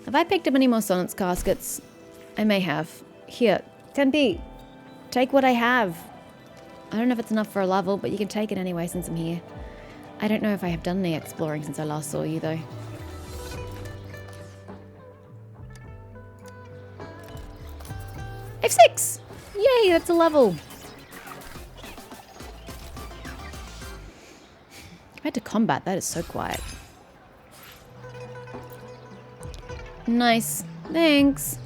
Have I picked up any more Sonnet's caskets? I may have. Here, 10p. Take what I have. I don't know if it's enough for a level, but you can take it anyway since I'm here. I don't know if I have done any exploring since I last saw you, though. F6! Yay, that's a level. Compared to combat, that is so quiet. Nice. Thanks.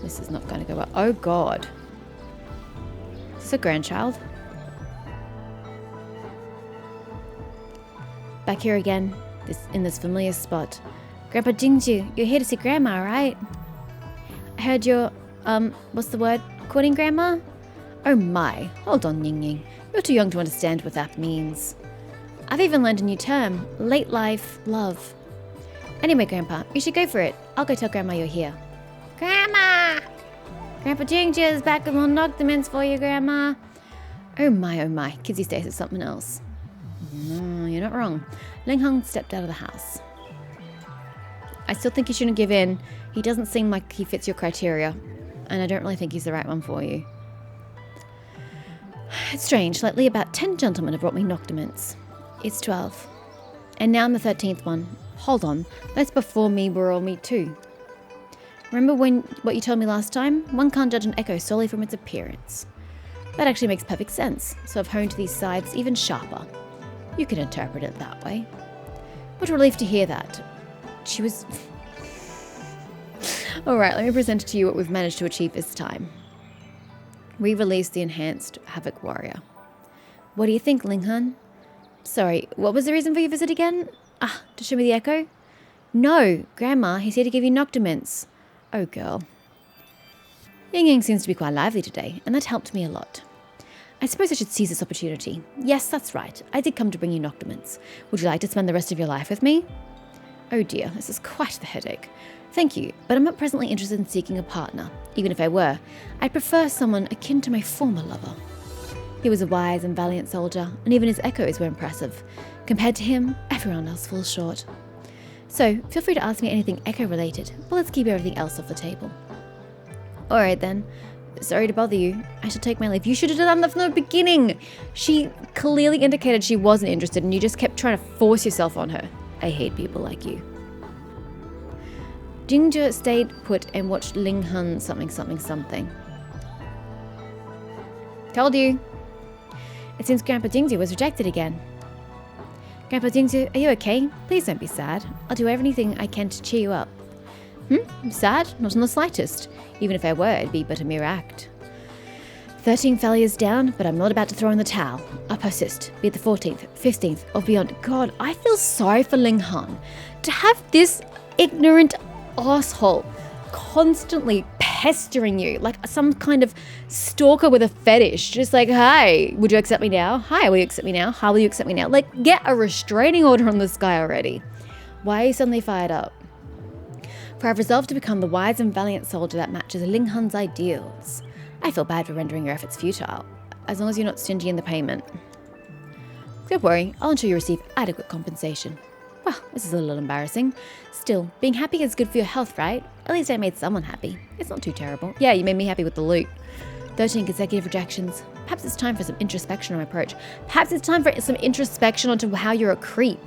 This is not going to go well. Oh, God. Is this a grandchild? Back here again, in this familiar spot. Grandpa Jingju, you're here to see Grandma, right? I heard you're, what's the word? Courting Grandma? Oh my, hold on, Ying Ying. You're too young to understand what that means. I've even learned a new term, late life love. Anyway, Grandpa, you should go for it. I'll go tell Grandma you're here. Grandma! Grandpa Jingju is back with more Noctaments for you, Grandma. Oh my, kids these days is something else. No, you're not wrong. Ling Hong stepped out of the house. I still think you shouldn't give in. He doesn't seem like he fits your criteria, and I don't really think he's the right one for you. It's strange, lately about 10 gentlemen have brought me Noctaments. It's 12. And now I'm the 13th one. Hold on, that's before me were all me too. Remember what you told me last time? One can't judge an echo solely from its appearance. That actually makes perfect sense, so I've honed these sides even sharper. You can interpret it that way. What a relief to hear that. She was... Alright, let me present to you what we've managed to achieve this time. We released the enhanced Havoc Warrior. What do you think, Ling Han? Sorry, what was the reason for your visit again? Ah, to show me the echo? No, Grandma, he's here to give you Noctaments. Oh, girl. Ying Ying seems to be quite lively today, and that helped me a lot. I suppose I should seize this opportunity. Yes, that's right. I did come to bring you Noctaments. Would you like to spend the rest of your life with me? Oh dear, this is quite the headache. Thank you, but I'm not presently interested in seeking a partner. Even if I were, I'd prefer someone akin to my former lover. He was a wise and valiant soldier, and even his echoes were impressive. Compared to him, everyone else falls short. So, feel free to ask me anything echo-related, but let's keep everything else off the table. Alright then. Sorry to bother you. I shall take my leave. You should have done that from the beginning! She clearly indicated she wasn't interested, and you just kept trying to force yourself on her. I hate people like you. Jingju stayed put and watched Ling Han something. Told you. It seems Grandpa Jingju was rejected again. Grandpa Jingju, are you okay? Please don't be sad. I'll do everything I can to cheer you up. I'm sad? Not in the slightest. Even if I were, it'd be but a mere act. 13 failures down, but I'm not about to throw in the towel. I'll persist, be it the 14th, 15th, or beyond. God, I feel sorry for Ling Han. To have this ignorant asshole constantly pestering you like some kind of stalker with a fetish. Just like, hi, would you accept me now? Hi, will you accept me now? How will you accept me now? Like, get a restraining order on this guy already. Why are you suddenly fired up? For I've resolved to become the wise and valiant soldier that matches Ling Han's ideals. I feel bad for rendering your efforts futile, as long as you're not stingy in the payment. Don't worry, I'll ensure you receive adequate compensation. Well, this is a little embarrassing. Still, being happy is good for your health, right? At least I made someone happy. It's not too terrible. Yeah, you made me happy with the loot. 13 consecutive rejections. Perhaps it's time for some introspection on my approach. Perhaps it's time for some introspection onto how you're a creep.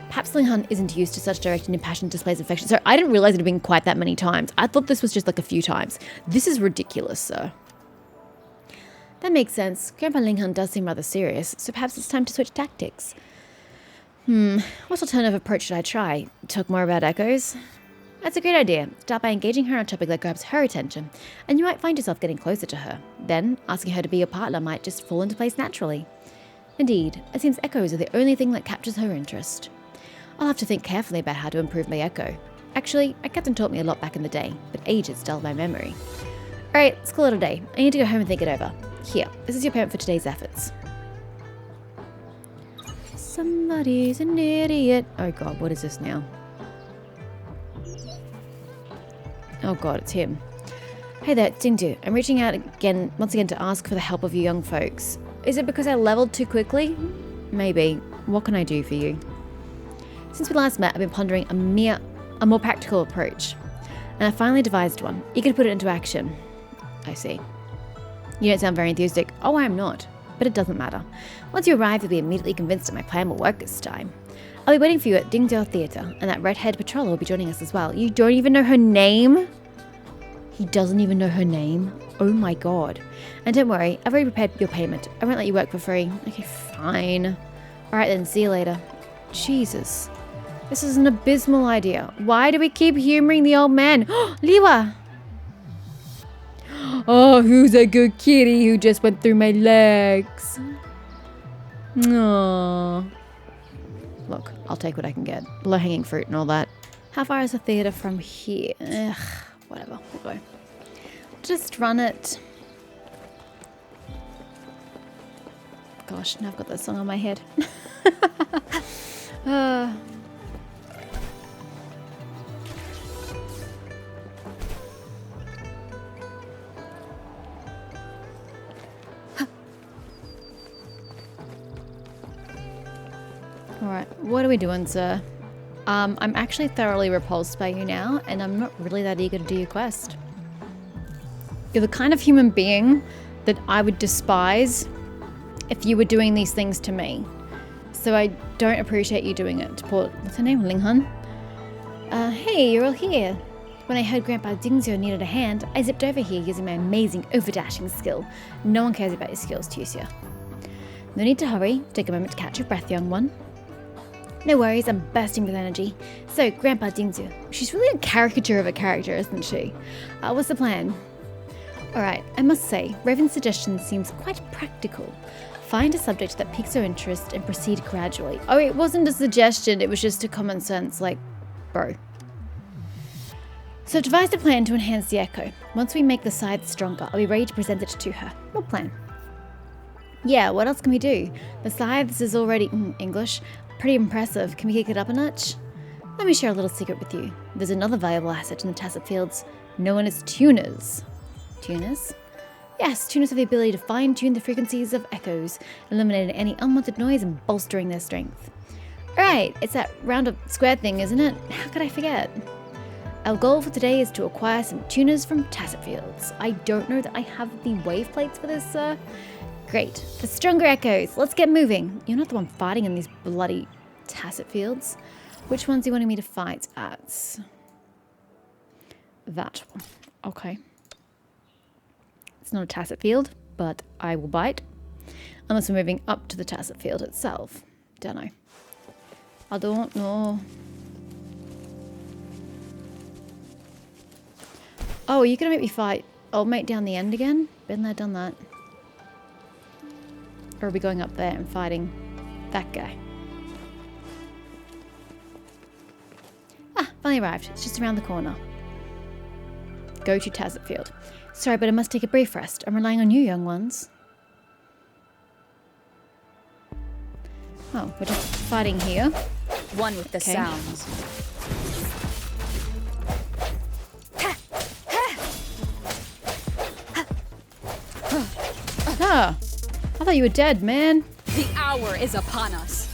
Perhaps Ling Han isn't used to such direct and impassioned displays of affection. So I didn't realize it had been quite that many times. I thought this was just like a few times. This is ridiculous, sir. That makes sense. Grandpa Ling Han does seem rather serious, so perhaps it's time to switch tactics. What alternative approach should I try? Talk more about echoes? That's a great idea. Start by engaging her on a topic that grabs her attention, and you might find yourself getting closer to her. Then, asking her to be your partner might just fall into place naturally. Indeed, it seems echoes are the only thing that captures her interest. I'll have to think carefully about how to improve my echo. Actually, my captain taught me a lot back in the day, but age has dulled my memory. Alright, let's call it a day. I need to go home and think it over. Here, this is your payment for today's efforts. Somebody's an idiot. Oh god, what is this now? Oh god, it's him. Hey there, it's Jingju. I'm reaching out once again to ask for the help of you young folks. Is it because I leveled too quickly? Maybe. What can I do for you? Since we last met, I've been pondering a more practical approach. And I finally devised one. Eager to put it into action. I see. You don't sound very enthusiastic. Oh, I am not. But it doesn't matter. Once you arrive, you'll be immediately convinced that my plan will work this time. I'll be waiting for you at Dingzhou Theatre, and that red-haired patroller will be joining us as well. You don't even know her name? He doesn't even know her name? Oh my god. And don't worry, I've already prepared your payment. I won't let you work for free. Okay, fine. Alright then, see you later. Jesus. This is an abysmal idea. Why do we keep humoring the old man? Liwa! Oh, who's a good kitty who just went through my legs? Aww. Look, I'll take what I can get. Low-hanging fruit and all that. How far is the theatre from here? Ugh, whatever, we'll go. Just run it. Gosh, now I've got that song on my head. Alright, what are we doing, sir? I'm actually thoroughly repulsed by you now, and I'm not really that eager to do your quest. You're the kind of human being that I would despise if you were doing these things to me. So I don't appreciate you doing it. Poor, what's her name? Linghan? Hey, you're all here. When I heard Grandpa Dingzhou needed a hand, I zipped over here using my amazing overdashing skill. No one cares about your skills, Tusia. No need to hurry. Take a moment to catch your breath, young one. No worries, I'm bursting with energy. So, Grandpa Dingzhou. She's really a caricature of a character, isn't she? What's the plan? Alright, I must say, Raven's suggestion seems quite practical. Find a subject that piques your interest and proceed gradually. Oh, it wasn't a suggestion, it was just a common sense, like, bro. So I've devised a plan to enhance the echo. Once we make the scythe stronger, I'll be ready to present it to her. What plan? Yeah, what else can we do? The scythes is already, English, pretty impressive. Can we kick it up a notch? Let me share a little secret with you. There's another valuable asset in the tacit fields, known as tuners. Tuners? Yes, tuners have the ability to fine-tune the frequencies of echoes, eliminating any unwanted noise and bolstering their strength. Right, it's that round of square thing, isn't it? How could I forget? Our goal for today is to acquire some tuners from tacit fields. I don't know that I have the wave plates for this, sir. Great. For stronger echoes, let's get moving. You're not the one fighting in these bloody tacit fields. Which ones are you wanting me to fight at? That one. Okay. It's not a tacit field, but I will bite. Unless we're moving up to the tacit field itself. Don't know. I don't know. Oh, are you going to make me fight old mate down the end again? Been there, done that. Or are we going up there and fighting that guy? Ah, finally arrived. It's just around the corner. Go to tacit field. Sorry, but I must take a brief rest. I'm relying on you, young ones. Oh, we're just fighting here. One with the sounds. Ah, I thought you were dead, man. The hour is upon us.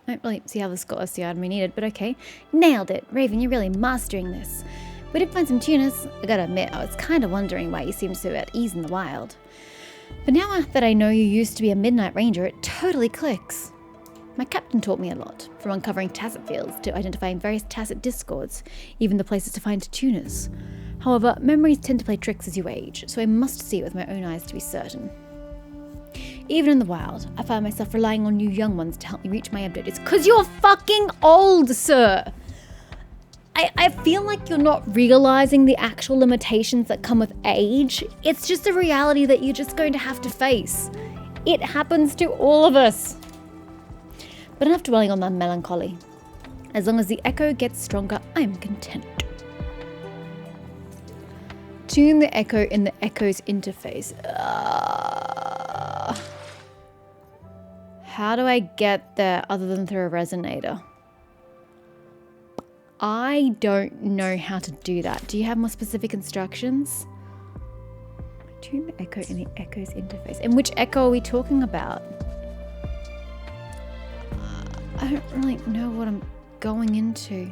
I don't really see how this got us the item we needed, but okay. Nailed it. Raven, you're really mastering this. We did find some tuners. I gotta admit, I was kind of wondering why you seemed so at ease in the wild. But now that I know you used to be a midnight ranger, it totally clicks. My captain taught me a lot, from uncovering tacit fields to identifying various tacit discords, even the places to find tuners. However, memories tend to play tricks as you age, so I must see it with my own eyes to be certain. Even in the wild, I find myself relying on you young ones to help me reach my objectives. Because you're fucking old, sir! I feel like you're not realizing the actual limitations that come with age. It's just a reality that you're just going to have to face. It happens to all of us. But enough dwelling on that melancholy. As long as the echo gets stronger, I'm content. Tune the echo in the echo's interface. How do I get there other than through a resonator? I don't know how to do that. Do you have more specific instructions? Tune the echo in the echo's interface. And which echo are we talking about? I don't really know what I'm going into.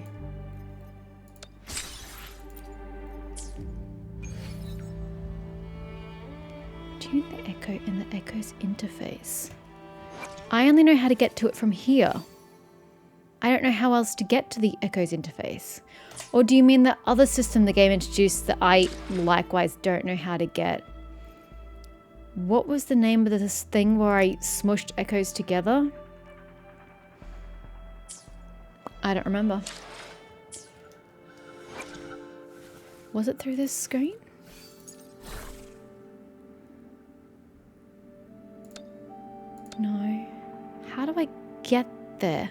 Tune the echo in the echo's interface. I only know how to get to it from here. I don't know how else to get to the echo's interface. Or do you mean the other system the game introduced that I likewise don't know how to get? What was the name of this thing where I smushed echoes together? I don't remember. Was it through this screen? No. How do I get there?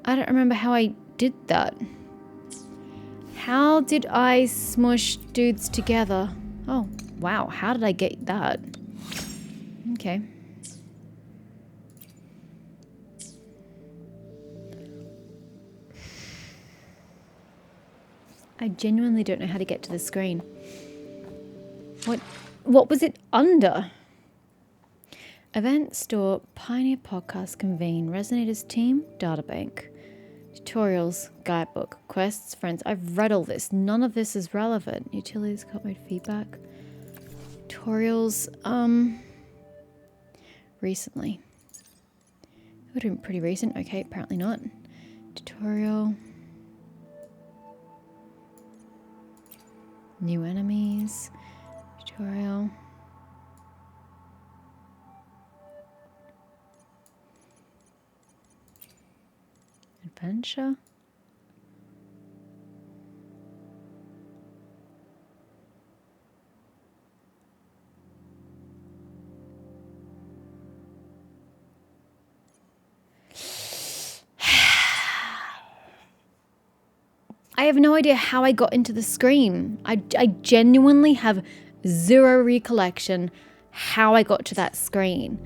I don't remember how I did that. How did I smush dudes together? Oh, wow. How did I get that? Okay. I genuinely don't know how to get to the screen. What was it under? Event store, Pioneer Podcast convene, Resonators team, databank. Tutorials, guidebook, quests, friends. I've read all this. None of this is relevant. Utilities, copyright feedback. Tutorials, recently. It would have been pretty recent. Okay, apparently not. Tutorial. New enemies. Tutorial. Adventure. I have no idea how I got into the screen. I genuinely have zero recollection how I got to that screen.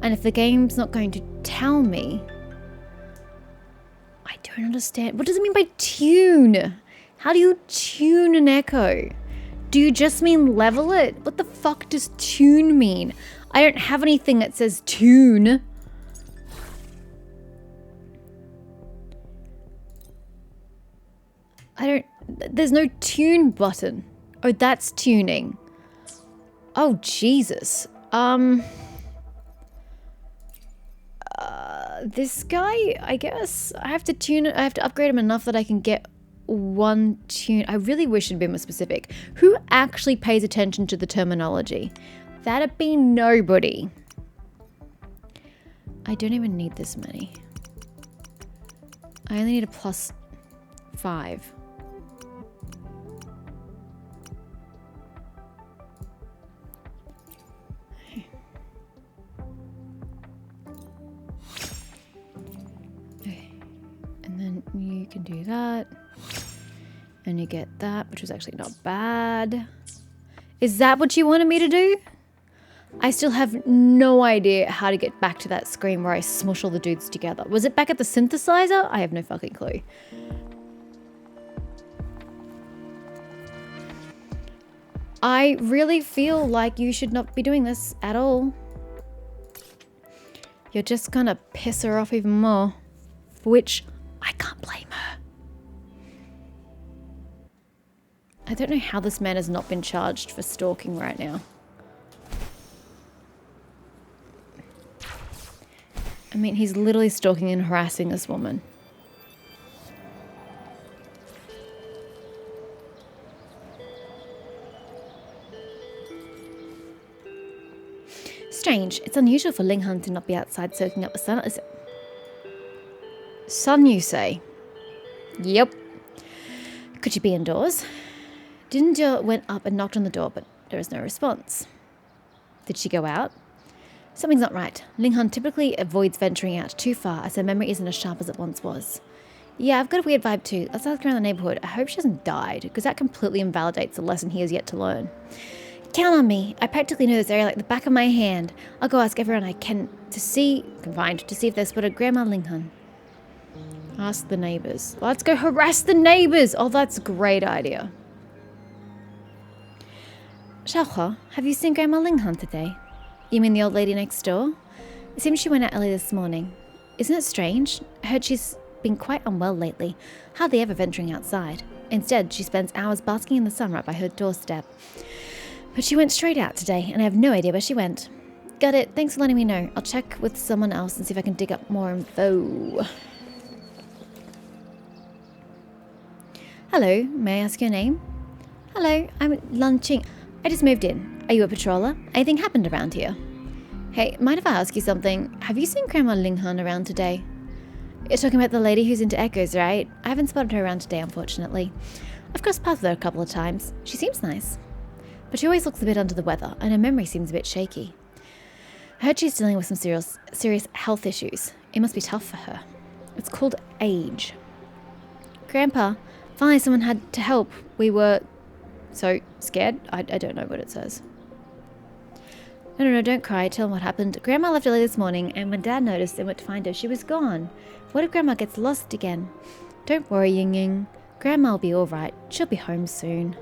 And if the game's not going to tell me, I don't understand. What does it mean by tune? How do you tune an echo? Do you just mean level it? What the fuck does tune mean? I don't have anything that says tune. There's no tune button. Oh, that's tuning. Oh, Jesus. This guy, I guess I have to tune it. I have to upgrade him enough that I can get one tune. I really wish it'd been more specific. Who actually pays attention to the terminology? That'd be nobody. I don't even need this many. I only need a +5. And then you can do that. And you get that, which was actually not bad. Is that what you wanted me to do? I still have no idea how to get back to that screen where I smush all the dudes together. Was it back at the synthesizer? I have no fucking clue. I really feel like you should not be doing this at all. You're just gonna piss her off even more. For which I can't blame her. I don't know how this man has not been charged for stalking right now. I mean, he's literally stalking and harassing this woman. Strange. It's unusual for Linghan to not be outside soaking up the sun. Sun, you say? Yep. Could she be indoors? Ginger went up and knocked on the door, but there was no response. Did she go out? Something's not right. Linghan typically avoids venturing out too far, as her memory isn't as sharp as it once was. Yeah, I've got a weird vibe too. Let's ask around the neighborhood. I hope she hasn't died, because that completely invalidates the lesson he has yet to learn. Count on me. I practically know this area like the back of my hand. I'll go ask everyone I can find to see if they've spotted Grandma Linghan. Ask the neighbors. Let's go harass the neighbors. Oh, that's a great idea. Xiaohua, have you seen Grandma Linghan today? You mean the old lady next door? It seems she went out early this morning. Isn't it strange? I heard she's been quite unwell lately, hardly ever venturing outside. Instead, she spends hours basking in the sun right by her doorstep. But she went straight out today, and I have no idea where she went. Got it. Thanks for letting me know. I'll check with someone else and see if I can dig up more info. Hello, may I ask your name? Hello, I'm Lan Qing. I just moved in. Are you a patroller? Anything happened around here? Hey, mind if I ask you something? Have you seen Grandma Linghan around today? You're talking about the lady who's into echoes, right? I haven't spotted her around today, unfortunately. I've crossed paths with her a couple of times. She seems nice. But she always looks a bit under the weather, and her memory seems a bit shaky. I heard she's dealing with some serious health issues. It must be tough for her. It's called age. Grandpa, finally someone had to help. We were so scared. I don't know what it says. No, don't cry. Tell them what happened. Grandma left early this morning, and when Dad noticed and went to find her, she was gone. What if Grandma gets lost again? Don't worry, Ying Ying. Grandma will be all right. She'll be home soon.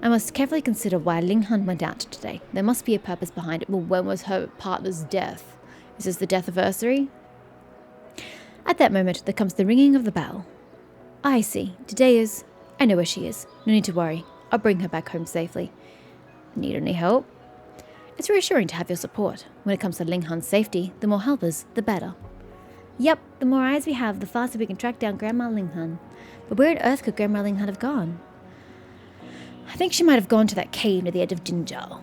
I must carefully consider why Linghan went out today. There must be a purpose behind it. Well, when was her partner's death? Is this the death anniversary? At that moment, there comes the ringing of the bell. I see. Today is... I know where she is. No need to worry. I'll bring her back home safely. Need any help? It's reassuring to have your support. When it comes to Linghan's safety, the more helpers, the better. Yep, the more eyes we have, the faster we can track down Grandma Linghan. But where on earth could Grandma Linghan have gone? I think she might have gone to that cave near the edge of Jinzhou.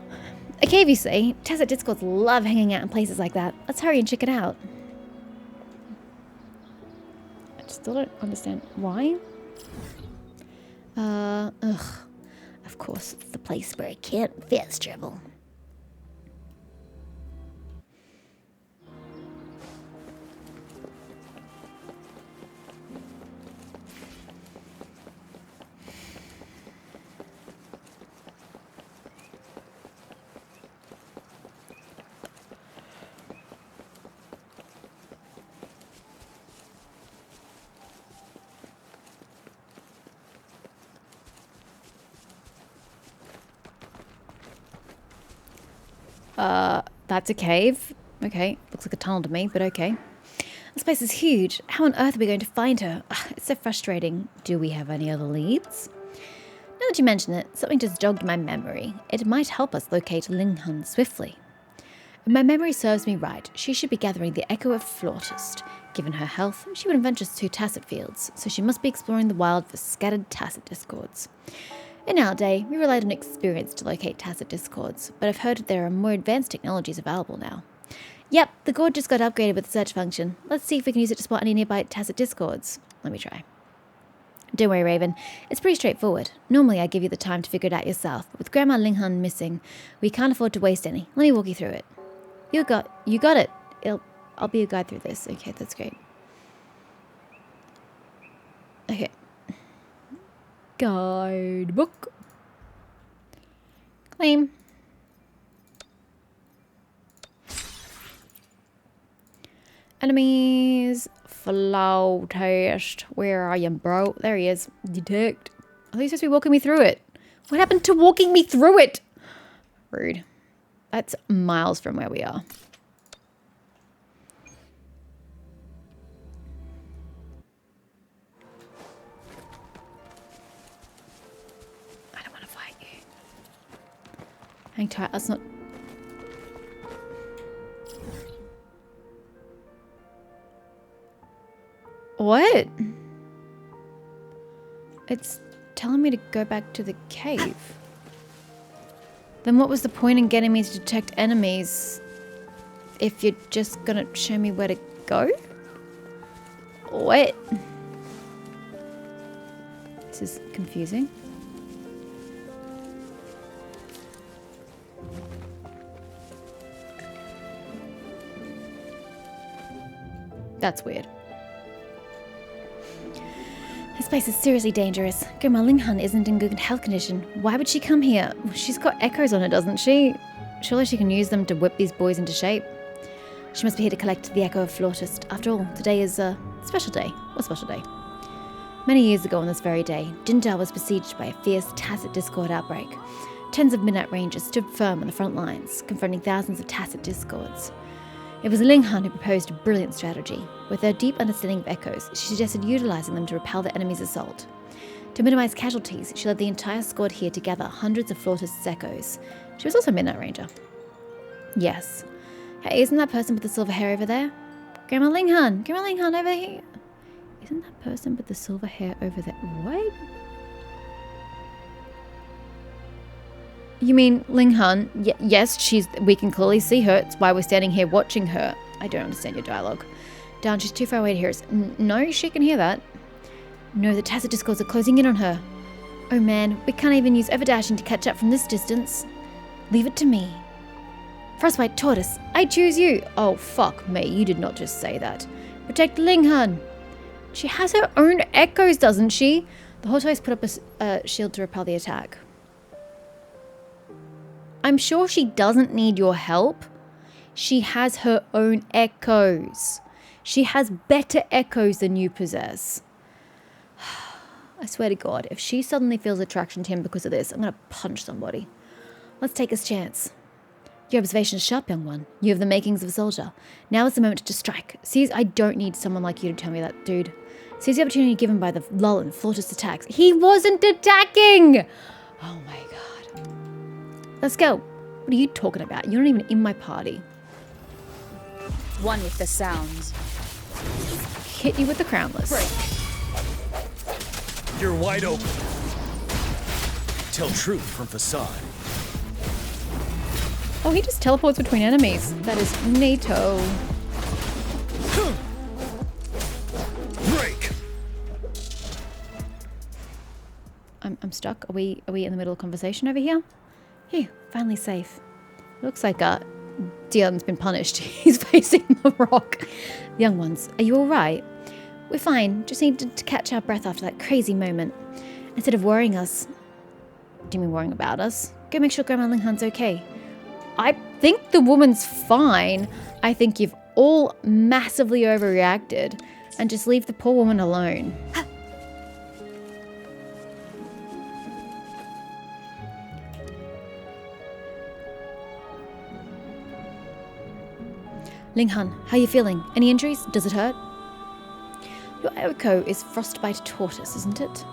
A cave, you say? Tacit discords love hanging out in places like that. Let's hurry and check it out. I still don't understand why. Of course, it's the place where I can't fast travel. That's a cave. Okay, looks like a tunnel to me, but okay. This place is huge. How on earth are we going to find her? Ugh, it's so frustrating. Do we have any other leads? Now that you mention it, something just jogged my memory. It might help us locate Linghan swiftly. If my memory serves me right, she should be gathering the echo of Flautist. Given her health, she wouldn't venture to tacit fields, so she must be exploring the wild for scattered tacit discords. In our day, we relied on experience to locate tacit discords, but I've heard there are more advanced technologies available now. Yep, the gourd just got upgraded with the search function. Let's see if we can use it to spot any nearby tacit discords. Let me try. Don't worry, Raven. It's pretty straightforward. Normally I give you the time to figure it out yourself, but with Grandma Linghan missing, we can't afford to waste any. Let me walk you through it. You got it. I'll be your guide through this. Okay, that's great. Okay. Guidebook. Claim. Enemies. Flautist. Where are you, bro? There he is. Detect. I thought you supposed to be walking me through it. What happened to walking me through it? Rude. That's miles from where we are. Hang tight, that's not... What? It's telling me to go back to the cave. Then what was the point in getting me to detect enemies if you're just gonna show me where to go? What? This is confusing. That's weird. This place is seriously dangerous. Grandma Linghan isn't in good health condition. Why would she come here? She's got echoes on her, doesn't she? Surely she can use them to whip these boys into shape. She must be here to collect the echo of Flautist. After all, today is a special day. What special day? Many years ago on this very day, Jinzhou was besieged by a fierce tacit discord outbreak. Tens of Midnight Rangers stood firm on the front lines, confronting thousands of tacit discords. It was Ling Han who proposed a brilliant strategy. With her deep understanding of echoes, she suggested utilizing them to repel the enemy's assault. To minimize casualties, she led the entire squad here to gather hundreds of Flautist's echoes. She was also a Midnight Ranger. Yes. Hey, isn't that person with the silver hair over there? Grandma Ling Han! Grandma Ling Han over here! Isn't that person with the silver hair over there? What? You mean Ling Han? Yes, we can clearly see her. It's why we're standing here watching her. I don't understand your dialogue. Down, she's too far away to hear us. No, she can hear that. No, the tacit discords are closing in on her. Oh man, we can't even use Everdashing to catch up from this distance. Leave it to me. Frostbite Tortoise, I choose you. Oh, fuck me, you did not just say that. Protect Ling Han. She has her own echoes, doesn't she? The tortoise put up a shield to repel the attack. I'm sure she doesn't need your help. She has her own echoes. She has better echoes than you possess. I swear to God, if she suddenly feels attraction to him because of this, I'm going to punch somebody. Let's take this chance. Your observation is sharp, young one. You have the makings of a soldier. Now is the moment to strike. Seize, I don't need someone like you to tell me that, dude. Seize the opportunity given by the lull and Flautist attacks. He wasn't attacking! Oh my God. Let's go. What are you talking about? You're not even in my party. One with the sounds. Hit you with the crownless. Break. You're wide open. Tell truth from facade. Oh, he just teleports between enemies. That is NATO. Break. I'm stuck. Are we in the middle of conversation over here? Phew, finally safe. Looks like Dion's been punished. He's facing the rock. Young ones, are you all right? We're fine. Just need to catch our breath after that crazy moment. Instead of worrying us. Do you mean worrying about us? Go make sure Grandma Ling Han's okay. I think the woman's fine. I think you've all massively overreacted. And just leave the poor woman alone. Ling Han, how are you feeling? Any injuries? Does it hurt? Your echo is Frostbite Tortoise, isn't it?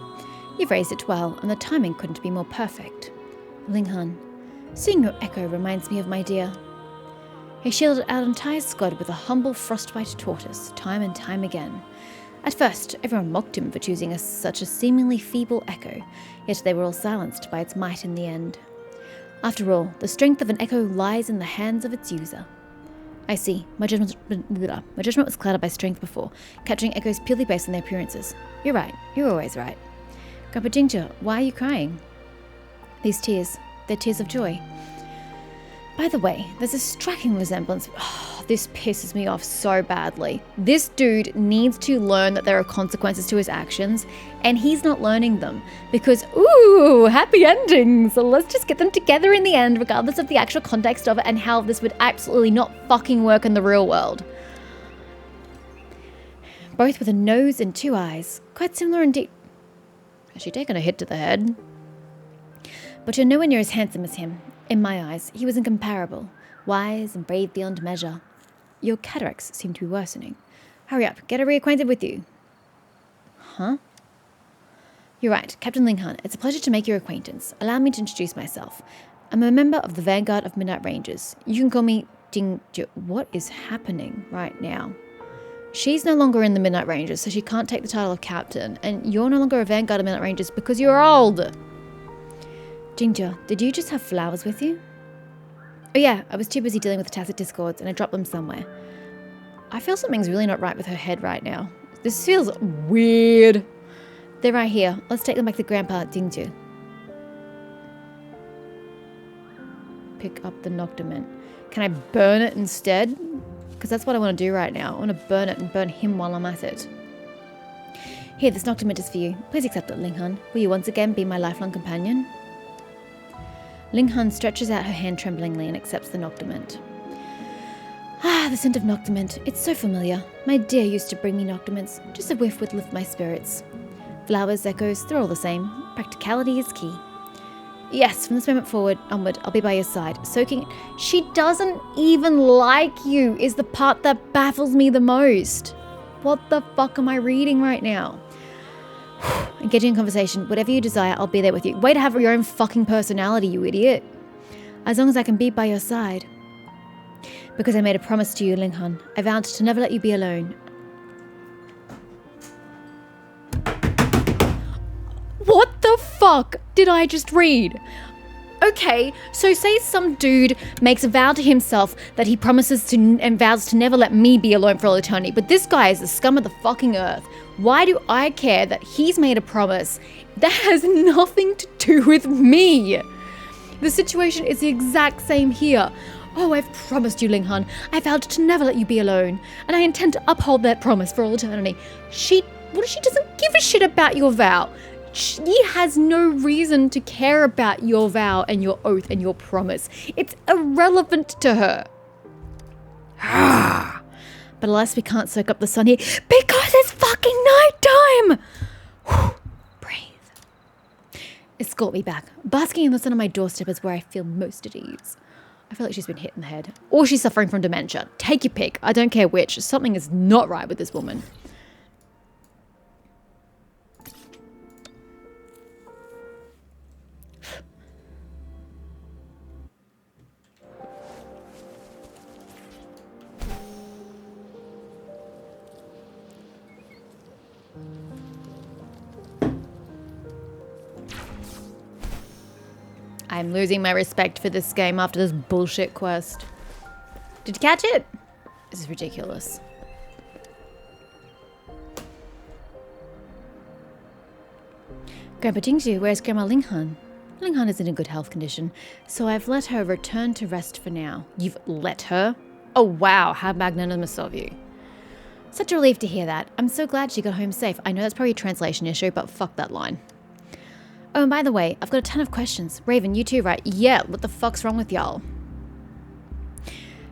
You've raised it well, and the timing couldn't be more perfect. Ling Han, seeing your echo reminds me of my dear. He shielded our entire squad with a humble Frostbite Tortoise, time and time again. At first, everyone mocked him for choosing such a seemingly feeble echo, yet they were all silenced by its might in the end. After all, the strength of an echo lies in the hands of its user. I see. My judgment was clouded by strength before, capturing echoes purely based on their appearances. You're right. You're always right. Grandpa Ginger, why are you crying? These tears, they're tears of joy. By the way, there's a striking resemblance. Oh, this pisses me off so badly. This dude needs to learn that there are consequences to his actions, and he's not learning them because, ooh, happy endings. So let's just get them together in the end, regardless of the actual context of it and how this would absolutely not fucking work in the real world. Both with a nose and two eyes, quite similar indeed. Has she taken a hit to the head? But you're nowhere near as handsome as him. In my eyes, he was incomparable, wise and brave beyond measure. Your cataracts seem to be worsening. Hurry up, get her reacquainted with you. Huh? You're right, Captain Ling Han. It's a pleasure to make your acquaintance. Allow me to introduce myself. I'm a member of the Vanguard of Midnight Rangers. You can call me Ding. What is happening right now? She's no longer in the Midnight Rangers, so she can't take the title of captain, and you're no longer a Vanguard of Midnight Rangers because you're old. Ginger, did you just have flowers with you? Oh yeah, I was too busy dealing with the tacit discords and I dropped them somewhere. I feel something's really not right with her head right now. This feels weird. They're right here. Let's take them back to Grandpa Ginger. Pick up the Noctament. Can I burn it instead? Because that's what I want to do right now. I want to burn it and burn him while I'm at it. Here, this Noctament is for you. Please accept it, Ling Han. Will you once again be my lifelong companion? Ling Han stretches out her hand tremblingly and accepts the Noctament. Ah, the scent of Noctament. It's so familiar. My dear used to bring me Noctaments. Just a whiff would lift my spirits. Flowers, echoes, they're all the same. Practicality is key. Yes, from this moment forward, onward, I'll be by your side. Soaking. She doesn't even like you is the part that baffles me the most. What the fuck am I reading right now? Engaging in conversation. Whatever you desire, I'll be there with you. Way to have your own fucking personality, you idiot. As long as I can be by your side. Because I made a promise to you, Linghan. I vowed to never let you be alone. What the fuck did I just read? Okay, so say some dude makes a vow to himself that he promises to and vows to never let me be alone for all eternity, but this guy is the scum of the fucking earth. Why do I care that he's made a promise? That has nothing to do with me. The situation is the exact same here. Oh, I've promised you, Linghan. I vowed to never let you be alone, and I intend to uphold that promise for all eternity. She doesn't give a shit about your vow. She has no reason to care about your vow and your oath and your promise. It's irrelevant to her. But alas, we can't soak up the sun here because it's fucking nighttime. Breathe. Escort me back. Basking in the sun on my doorstep is where I feel most at ease. I feel like she's been hit in the head. Or she's suffering from dementia. Take your pick. I don't care which. Something is not right with this woman. I'm losing my respect for this game after this bullshit quest. Did you catch it? This is ridiculous. Grandpa Jingju, where's Grandma Linghan? Linghan is in a good health condition, so I've let her return to rest for now. You've let her? Oh wow, how magnanimous of you. Such a relief to hear that. I'm so glad she got home safe. I know that's probably a translation issue, but fuck that line. Oh, and by the way, I've got a ton of questions. Raven, you too, right? Yeah, what the fuck's wrong with y'all?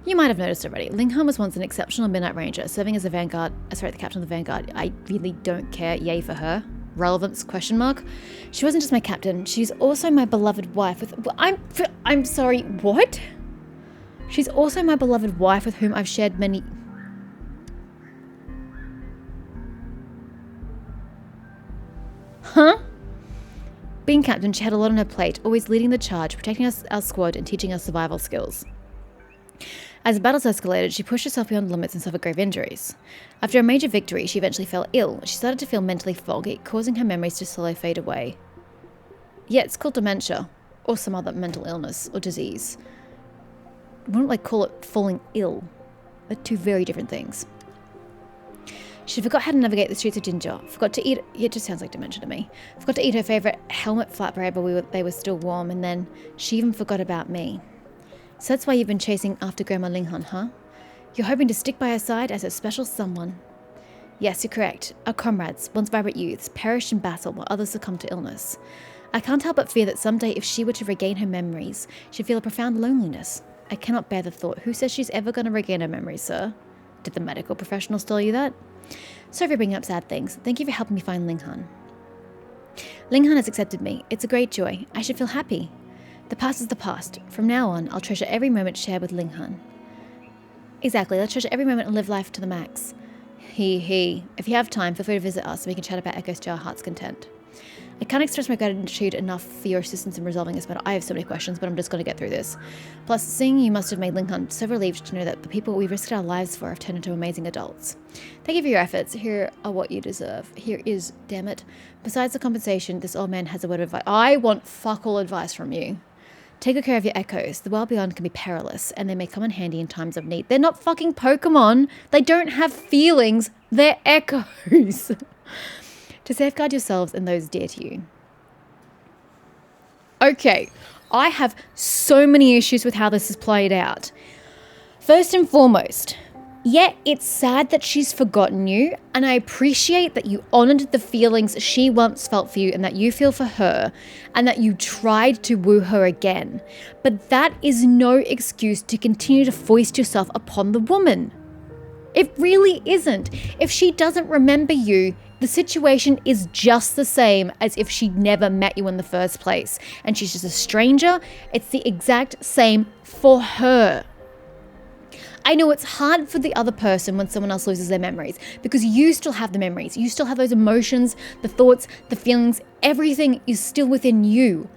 You might have noticed already. Linghan was once an exceptional midnight ranger, serving as the captain of the Vanguard. I really don't care. Yay for her. Relevance, question mark. She wasn't just my captain. She's also my beloved wife with... I'm sorry, what? She's also my beloved wife with whom I've shared many... Huh? Being captain, she had a lot on her plate, always leading the charge, protecting us, our squad, and teaching us survival skills. As the battles escalated, she pushed herself beyond limits and suffered grave injuries. After a major victory, she eventually fell ill. She started to feel mentally foggy, causing her memories to slowly fade away. Yeah, it's called dementia, or some other mental illness or disease. Wouldn't call it falling ill. They're two very different things. She forgot how to navigate the streets of Jinja. Forgot to eat... It just sounds like dementia to me. Forgot to eat her favourite helmet flatbread while they were still warm, and then she even forgot about me. So that's why you've been chasing after Grandma Linghan, huh? You're hoping to stick by her side as a special someone. Yes, you're correct. Our comrades, once vibrant youths, perished in battle while others succumbed to illness. I can't help but fear that someday if she were to regain her memories, she'd feel a profound loneliness. I cannot bear the thought. Who says she's ever going to regain her memories, sir? Did the medical professionals tell you that? Sorry for bringing up sad things. Thank you for helping me find Linghan. Linghan has accepted me. It's a great joy. I should feel happy. The past is the past. From now on, I'll treasure every moment shared with Linghan. Exactly. Let's treasure every moment and live life to the max. If you have time, feel free to visit us so we can chat about Echoes to our heart's content. I can't express my gratitude enough for your assistance in resolving this matter. I have so many questions, but I'm just going to get through this. Plus, seeing you must have made Linghan so relieved to know that the people we risked our lives for have turned into amazing adults. Thank you for your efforts. Here are what you deserve. Here is, damn it. Besides the compensation, this old man has a word of advice. I want fuck all advice from you. Take good care of your echoes. The world beyond can be perilous, and they may come in handy in times of need. They're not fucking Pokemon. They don't have feelings. They're echoes. To safeguard yourselves and those dear to you. Okay, I have so many issues with how this is played out. First and foremost, yeah, it's sad that she's forgotten you, and I appreciate that you honoured the feelings she once felt for you and that you feel for her, and that you tried to woo her again. But that is no excuse to continue to foist yourself upon the woman. It really isn't. If she doesn't remember you, The situation is just the same as if she'd never met you in the first place and she's just a stranger. It's the exact same for her. I know it's hard for the other person when someone else loses their memories because you still have the memories. You still have those emotions, the thoughts, the feelings, everything is still within you.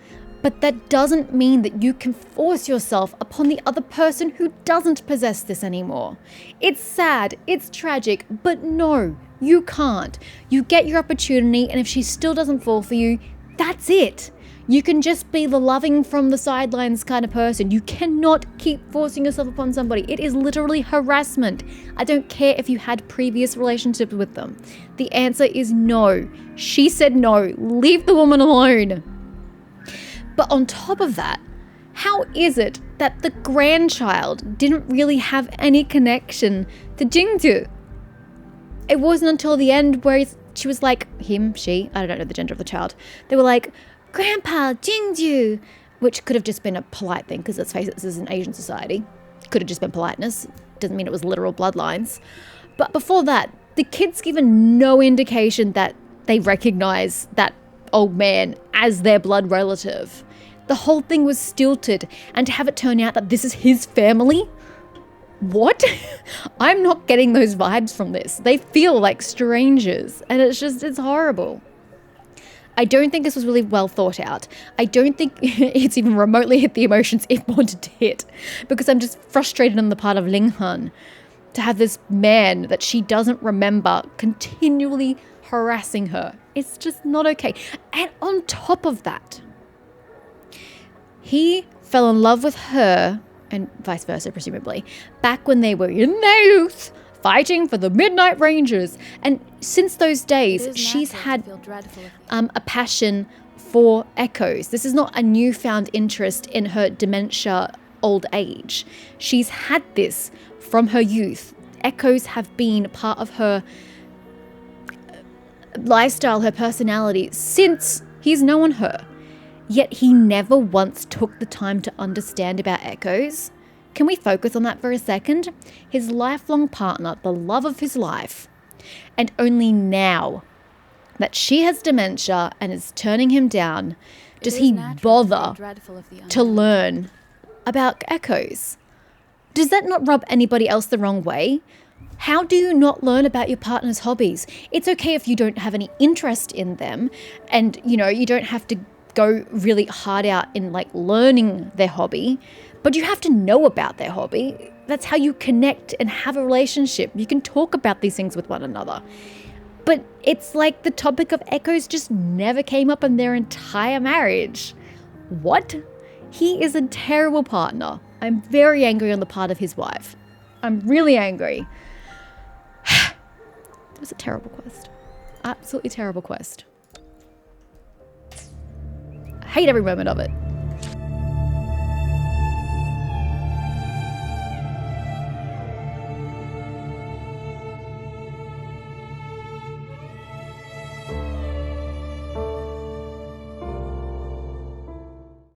But that doesn't mean that you can force yourself upon the other person who doesn't possess this anymore. It's sad, it's tragic, but no, you can't. You get your opportunity, and if she still doesn't fall for you, that's it. You can just be the loving from the sidelines kind of person. You cannot keep forcing yourself upon somebody. It is literally harassment. I don't care if you had previous relationships with them. The answer is no. She said no. Leave the woman alone. But on top of that, how is it that the grandchild didn't really have any connection to Jingju? It wasn't until the end where she was like, him, she, I don't know the gender of the child. They were like, Grandpa, Jingju, which could have just been a polite thing because let's face it, this is an Asian society. Could have just been politeness. Doesn't mean it was literal bloodlines. But before that, the kid's given no indication that they recognize that old man as their blood relative. The whole thing was stilted, and to have it turn out that this is his family? What? I'm not getting those vibes from this. They feel like strangers, and it's horrible. I don't think this was really well thought out. I don't think it's even remotely hit the emotions it wanted to hit, because I'm just frustrated on the part of Ling Han to have this man that she doesn't remember continually harassing her. It's just not okay. And on top of that, he fell in love with her, and vice versa, presumably, back when they were in their youth, fighting for the Midnight Rangers. And since those days, she's had a passion for echoes. This is not a newfound interest in her dementia old age. She's had this from her youth. Echoes have been part of her lifestyle, her personality, since he's known her. Yet he never once took the time to understand about echoes. Can we focus on that for a second? His lifelong partner, the love of his life. And only now that she has dementia and is turning him down, does he bother to learn about echoes? Does that not rub anybody else the wrong way? How do you not learn about your partner's hobbies? It's okay if you don't have any interest in them and, you don't have to go really hard out in like learning their hobby, but you have to know about their hobby. That's how you connect and have a relationship. You can talk about these things with one another. But it's like the topic of echoes just never came up in their entire marriage. What? He is a terrible partner. I'm very angry on the part of his wife. I'm really angry. It was a terrible quest. Absolutely terrible quest. I hate every moment of it.